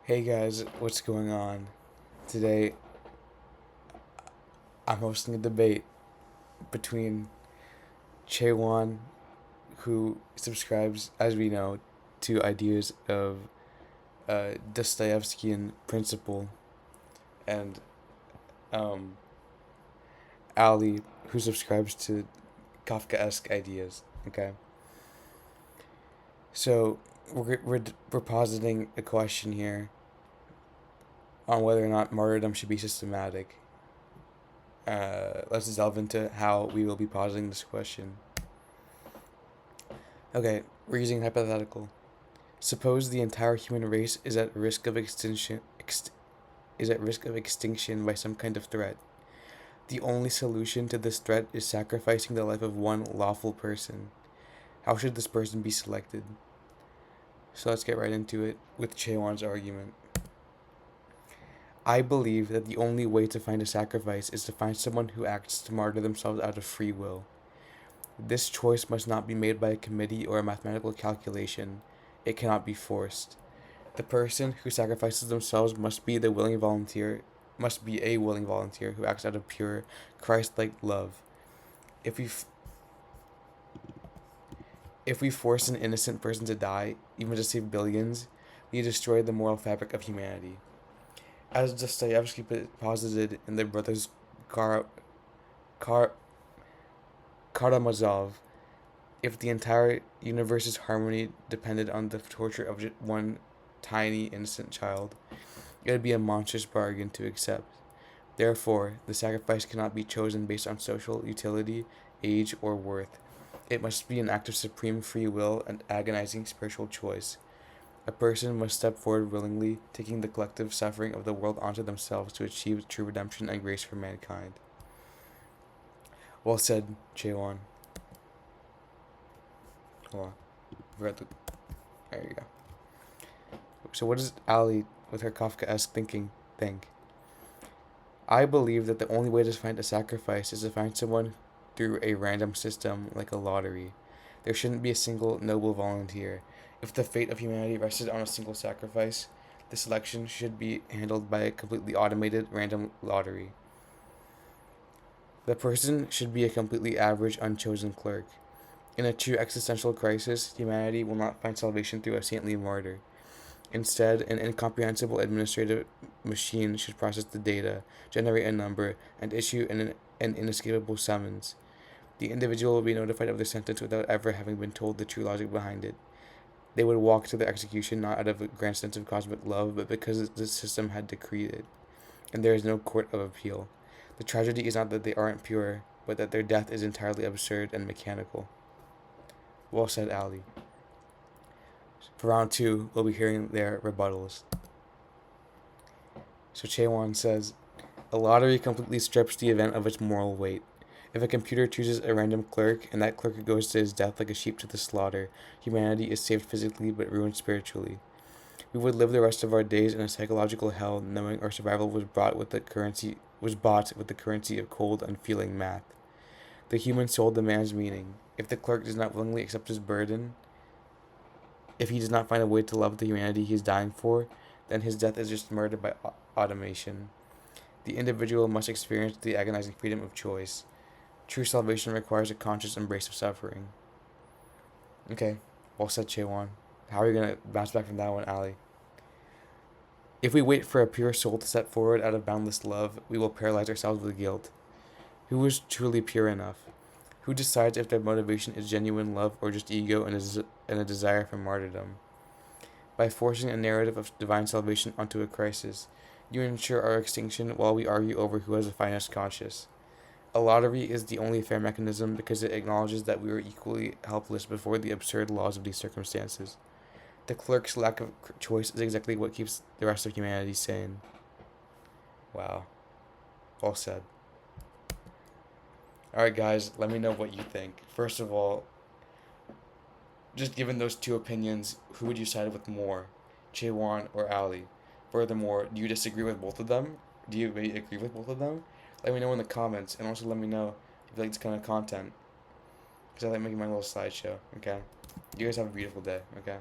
Hey guys, what's going on? Today I'm hosting a debate between Chewan, who subscribes, as we know, to ideas of Dostoevskian principle, and um, Ali, who subscribes to Kafka-esque ideas. Okay, so we're positing a question here on whether or not martyrdom should be systematic. Let's delve into how we will be positing this question. Okay, we're using hypothetical. Suppose the entire human race is at risk of extinction by some kind of threat. The only solution to this threat is sacrificing the life of one lawful person. How should this person be selected? So let's get right into it with Chewan's argument. I believe that the only way to find a sacrifice is to find someone who acts to martyr themselves out of free will. This choice must not be made by a committee or a mathematical calculation. It cannot be forced. The person who sacrifices themselves must be a willing volunteer who acts out of pure Christ-like love. If we f- if we force an innocent person to die, even to save billions, we destroy the moral fabric of humanity. As Dostoevsky posited in the Brothers Kar- Kar- Karamazov, if the entire universe's harmony depended on the torture of just one tiny innocent child, it would be a monstrous bargain to accept. Therefore, the sacrifice cannot be chosen based on social utility, age, or worth. It must be an act of supreme free will and agonizing spiritual choice. A person must step forward willingly, taking the collective suffering of the world onto themselves to achieve true redemption and grace for mankind. Well said, Chewan. Hold on. There you go. So, what does Ali, with her Kafka-esque thinking, think? I believe that the only way to find a sacrifice is to find someone through a random system like a lottery. There shouldn't be a single noble volunteer. If the fate of humanity rested on a single sacrifice, the selection should be handled by a completely automated random lottery. The person should be a completely average, unchosen clerk. In a true existential crisis, humanity will not find salvation through a saintly martyr. Instead, an incomprehensible administrative machine should process the data, generate a number, and issue an inescapable summons. The individual will be notified of their sentence without ever having been told the true logic behind it. They would walk to their execution not out of a grand sense of cosmic love, but because the system had decreed it, and there is no court of appeal. The tragedy is not that they aren't pure, but that their death is entirely absurd and mechanical. Well said, Ali. For round two, we'll be hearing their rebuttals. So Chewan says, a lottery completely strips the event of its moral weight. If a computer chooses a random clerk and that clerk goes to his death like a sheep to the slaughter, humanity is saved physically but ruined spiritually. We would live the rest of our days in a psychological hell, knowing our survival was bought with the currency of cold, unfeeling math. The human soul demands meaning. If the clerk does not willingly accept his burden, if he does not find a way to love the humanity he is dying for, then his death is just murder by automation. The individual must experience the agonizing freedom of choice. True salvation requires a conscious embrace of suffering. Okay, well said, Chewan. How are you gonna bounce back from that one, Ali? If we wait for a pure soul to step forward out of boundless love, we will paralyze ourselves with guilt. Who is truly pure enough? Who decides if their motivation is genuine love or just ego and a desire for martyrdom? By forcing a narrative of divine salvation onto a crisis, you ensure our extinction while we argue over who has the finest conscience. A lottery is the only fair mechanism because it acknowledges that we are equally helpless before the absurd laws of these circumstances. The clerk's lack of choice is exactly what keeps the rest of humanity sane. Wow. Well said. Alright, guys, let me know what you think. First of all, just given those two opinions, who would you side with more? Chewan or Ali? Furthermore, do you disagree with both of them? Do you maybe agree with both of them? Let me know in the comments, and also let me know if you like this kind of content. Because I like making my little slideshow, okay? You guys have a beautiful day, okay?